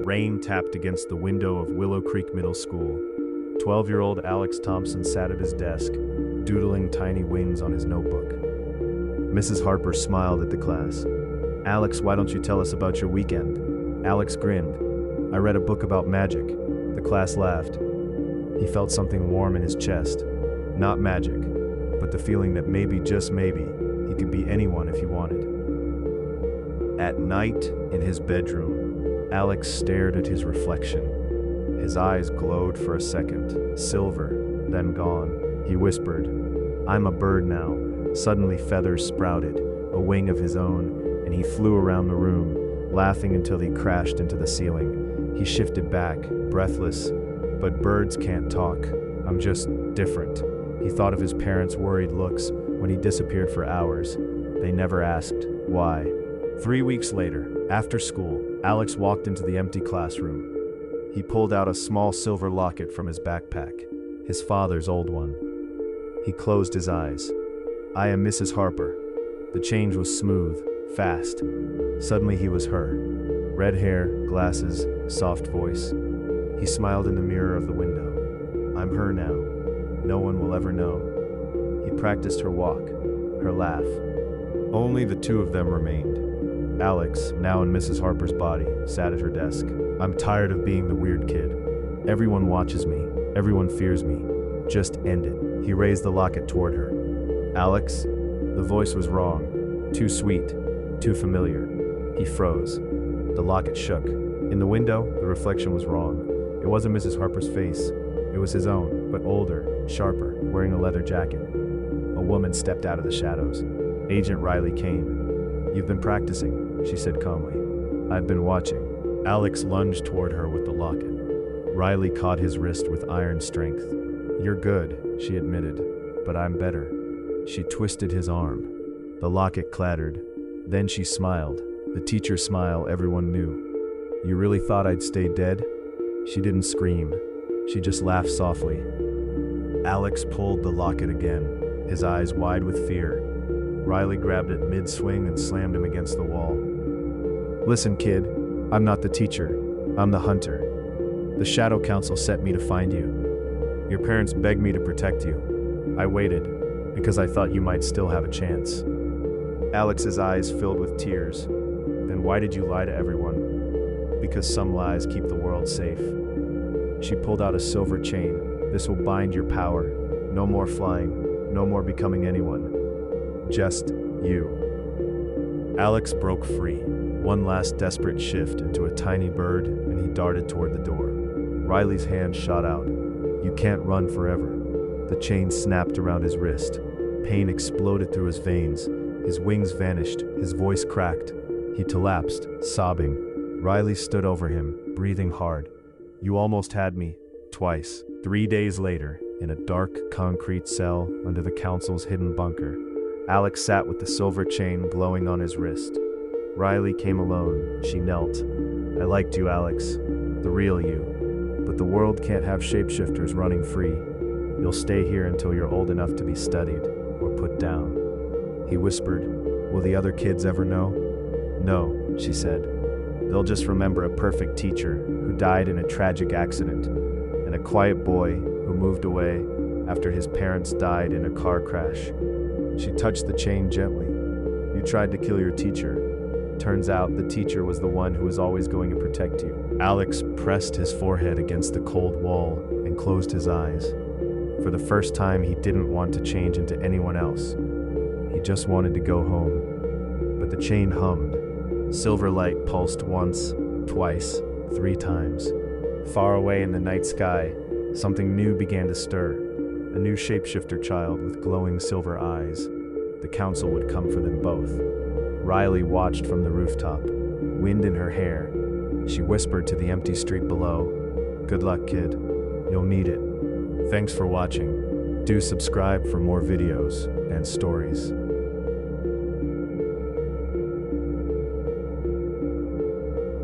Rain tapped against the window of Willow Creek Middle School. 12-year-old Alex Thompson sat at his desk, doodling tiny wings on his notebook. Mrs. Harper smiled at the class. "Alex, why don't you tell us about your weekend?" Alex grinned. "I read a book about magic." The class laughed. He felt something warm in his chest. Not magic, but the feeling that maybe, just maybe, he could be anyone if he wanted. At night, in his bedroom, Alex stared at his reflection. His eyes glowed for a second, silver, then gone. He whispered, "I'm a bird now." Suddenly feathers sprouted, a wing of his own, and he flew around the room, laughing until he crashed into the ceiling. He shifted back, breathless. "But birds can't talk. I'm just different." He thought of his parents' worried looks when he disappeared for hours. They never asked why. 3 weeks later, after school, Alex walked into the empty classroom. He pulled out a small silver locket from his backpack, his father's old one. He closed his eyes. "I am Mrs. Harper." The change was smooth, fast. Suddenly he was her. Red hair, glasses, soft voice. He smiled in the mirror of the window. "I'm her now. No one will ever know." He practiced her walk, her laugh. Only the two of them remained. Alex, now in Mrs. Harper's body, sat at her desk. "I'm tired of being the weird kid. Everyone watches me. Everyone fears me. Just end it." He raised the locket toward her. "Alex?" The voice was wrong. Too sweet. Too familiar. He froze. The locket shook. In the window, the reflection was wrong. It wasn't Mrs. Harper's face. It was his own, but older, sharper, wearing a leather jacket. A woman stepped out of the shadows. Agent Riley came. "You've been practicing," she said calmly. "I've been watching." Alex lunged toward her with the locket. Riley caught his wrist with iron strength. "You're good," she admitted, "but I'm better." She twisted his arm. The locket clattered. Then she smiled, the teacher smile everyone knew. "You really thought I'd stay dead?" She didn't scream. She just laughed softly. Alex pulled the locket again, his eyes wide with fear. Riley grabbed it mid-swing and slammed him against the wall. "Listen, kid, I'm not the teacher. I'm the hunter. The Shadow Council sent me to find you. Your parents begged me to protect you. I waited, because I thought you might still have a chance." Alex's eyes filled with tears. "Then why did you lie to everyone?" "Because some lies keep the world safe." She pulled out a silver chain. "This will bind your power. No more flying. No more becoming anyone. Just you." Alex broke free. One last desperate shift into a tiny bird, and he darted toward the door. Riley's hand shot out. "You can't run forever." The chain snapped around his wrist. Pain exploded through his veins. His wings vanished. His voice cracked. He collapsed, sobbing. Riley stood over him, breathing hard. "You almost had me. Twice." 3 days later, in a dark concrete cell under the council's hidden bunker, Alex sat with the silver chain glowing on his wrist. Riley came alone. She knelt. "I liked you, Alex. The real you. But the world can't have shapeshifters running free. You'll stay here until you're old enough to be studied or put down." He whispered, "Will the other kids ever know?" "No," she said. "They'll just remember a perfect teacher who died in a tragic accident, and a quiet boy who moved away after his parents died in a car crash." She touched the chain gently. "You tried to kill your teacher. Turns out the teacher was the one who was always going to protect you." Alex pressed his forehead against the cold wall and closed his eyes. For the first time, he didn't want to change into anyone else. He just wanted to go home. But the chain hummed. Silver light pulsed once, twice, 3 times. Far away in the night sky, something new began to stir. A new shapeshifter child with glowing silver eyes. The council would come for them both. Riley watched from the rooftop, wind in her hair. She whispered to the empty street below, "Good luck, kid. You'll need it." Thanks for watching. Do subscribe for more videos and stories.